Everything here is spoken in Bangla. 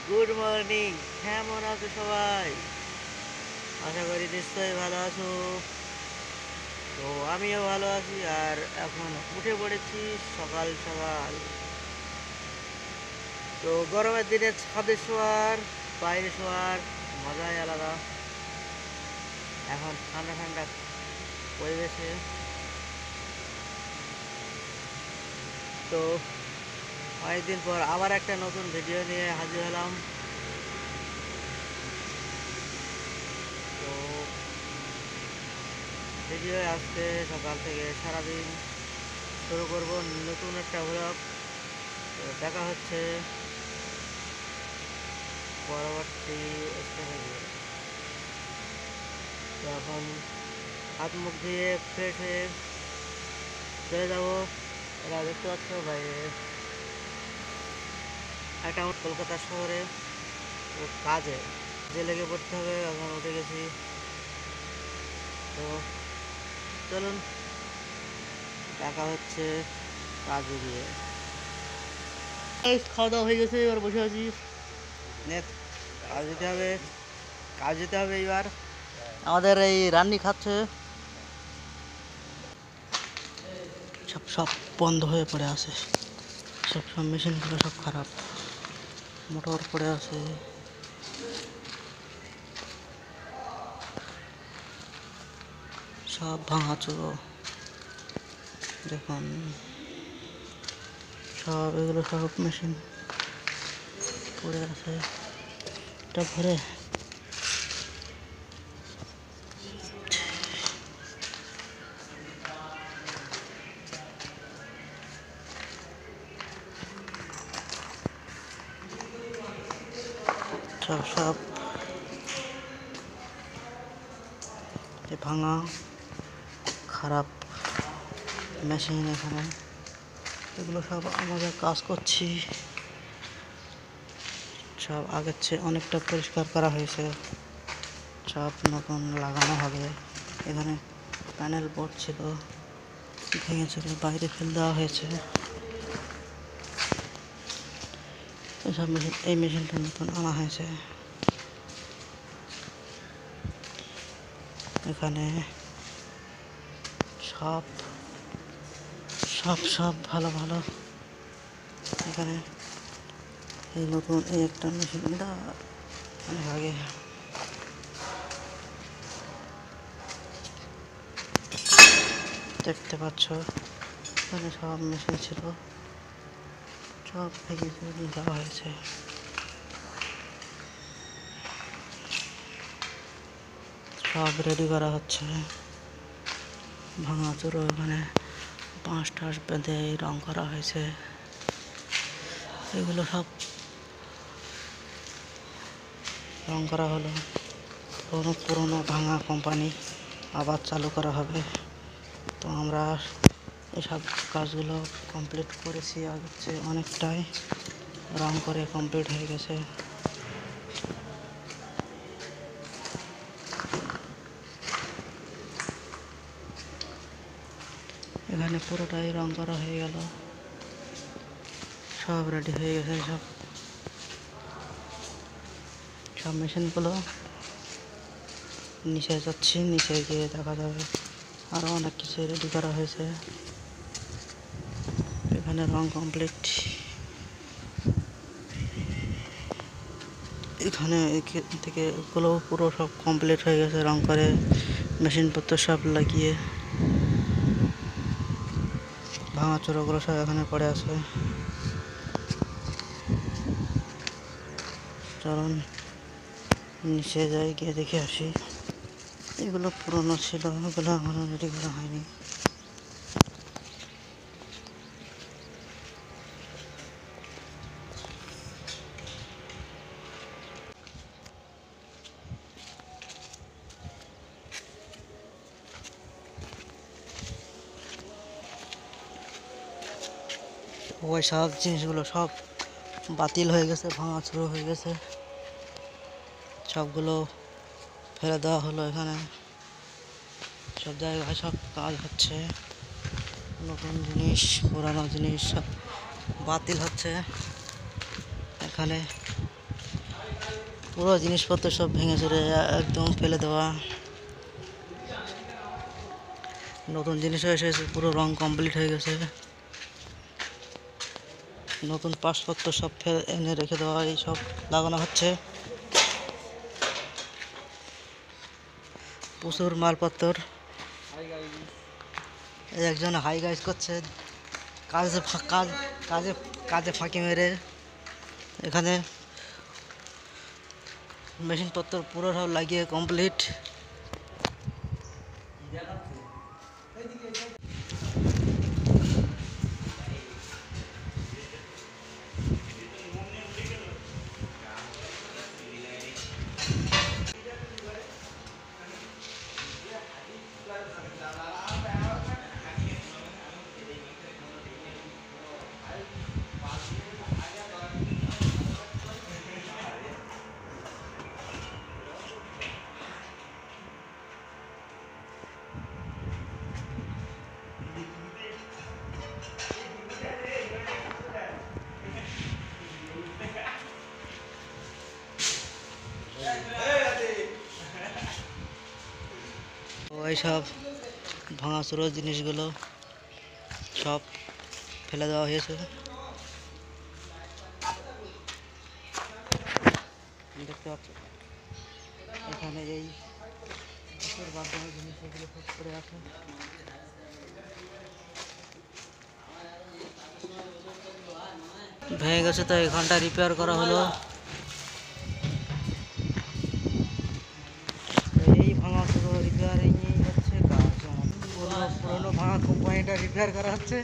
Good morning. কেমন আছো সবাই? আশা করি নিশ্চয়ই ভালো আছো। তো আমিও ভালো আছি। আর এখন উঠে পড়েছি সকাল সকাল। তো গরমের দিনে ছাদে শোয়ার, বাইরে শোয়ার মজাই আলাদা। এখন ঠান্ডা ঠান্ডা পরিবেশে। তো অনেকদিন পর আবার একটা নতুন ভিডিও নিয়ে হাজির হলাম। তো ভিডিও আজকে সকাল থেকে সারাদিন শুরু করব নতুন একটা ব্লগ। তো দেখা হচ্ছে পরবর্তী স্টেপে গিয়ে। তো এখন হাত মুখ দিয়ে ফ্রেশ হয়ে চলে যাবো। এরা দেখতে পাচ্ছ বাইরে একটা কলকাতা শহরে কাজে যে লেগে পড়তে হবে। এখন উঠে গেছি। তো চলুন দেখা হচ্ছে কাজে গিয়ে। খাওয়া দাওয়া হয়ে গেছে, এবার বসে আছি। নেক্সট কাজ যেতে হবে, কাজ যেতে হবে এবার। আমাদের এই রান্নি খাচ্ছে। সব সব বন্ধ হয়ে পড়ে আছে। সব সব মেশিনগুলো সব খারাপ, মোটর পড়ে আছে। সব ভাঙাচোরো দেখুন। সব এগুলো সব মেশিন পড়ে আছে। এটা ভরে সব সব ভাঙা খারাপ মেশিন এখানে। এগুলো সব আমাদের কাজ করছি। সব আগের চেয়ে অনেকটা পরিষ্কার করা হয়েছে। সব নতুন লাগানো হবে। এখানে প্যানেল বোর্ড ছিল, ভেঙে চলে বাইরে ফেলে দেওয়া হয়েছে। এসব মেশিন, এই মেশিনটা নতুন আনা হয়েছে। এখানে সব সব সব ভালো ভালো। এখানে এই নতুন এই একটা মেশিনটা অনেক আগে দেখতে পাচ্ছ। এখানে সব মেশিন ছিল, সব ভেঙে চুরে দেওয়া হয়েছে। সব রেডি করা হচ্ছে। ভাঙাচোরো এখানে বাঁশ টাস বেঁধে রং করা হয়েছে। এগুলো সব রং করা হলো। পুরনো পুরনো ভাঙা কোম্পানি আবার চালু করা হবে। তো আমরা এসব কাজগুলো কমপ্লিট করেছি আগের চেয়ে অনেকটাই। রং করে কমপ্লিট হয়ে গেছে। এখানে পুরোটাই রং করা হয়ে গেল। সব রেডি হয়ে গেছে। সব সব মেশিনগুলো নিচে যাচ্ছি, নিচে গিয়ে দেখা যাবে আরও অনেক কিছু রেডি করা হয়েছে। এখানে রং কমপ্লিট। এখানে থেকে এগুলো পুরো সব কমপ্লিট হয়ে গেছে রং করে, মেশিনপত্র সব লাগিয়ে। ভাঙাচোরাগুলো সব এখানে পড়ে আছে। চলুন নিচে যাই, গিয়ে দেখে আসি। এগুলো পুরনো ছিল, এগুলো এখনো রেডি করা হয়নি। ওই সব জিনিসগুলো সব বাতিল হয়ে গেছে, ভাঙাচোরা হয়ে গেছে। সবগুলো ফেলে দেওয়া হলো। এখানে সব জায়গায় সব কাজ হচ্ছে। নতুন জিনিস পুরানো জিনিস সব বাতিল হচ্ছে এখানে। পুরো জিনিসপত্র সব ভেঙে চুরে একদম ফেলে দেওয়া। নতুন জিনিসও এসেছে, পুরো রং কমপ্লিট হয়ে গেছে। নতুন পাসপত্র সব এনে রেখে দেওয়া, এই সব লাগানো হচ্ছে। প্রচুর মালপত্র। একজন হাই গাইজ করছে, কাজে কাজে কাজে ফাঁকি মেরে। এখানে মেশিনপত্র পুরো সব লাগিয়ে কমপ্লিট। এইসব ভাঙাচুরো জিনিসগুলো সব ফেলে দেওয়া হয়েছে। দেখতে পাচ্ছ এখানে এই বাথরুমের জিনিস এগুলো সব করে আছে। ভেঙে গেছে তো এখানটা রিপেয়ার করা হলো। এই ভাঙাচুরো রিপেয়ারিং হচ্ছে কাজ। পুরোনো ভাঙা কোম্পানিটা রিপেয়ার করা হচ্ছে।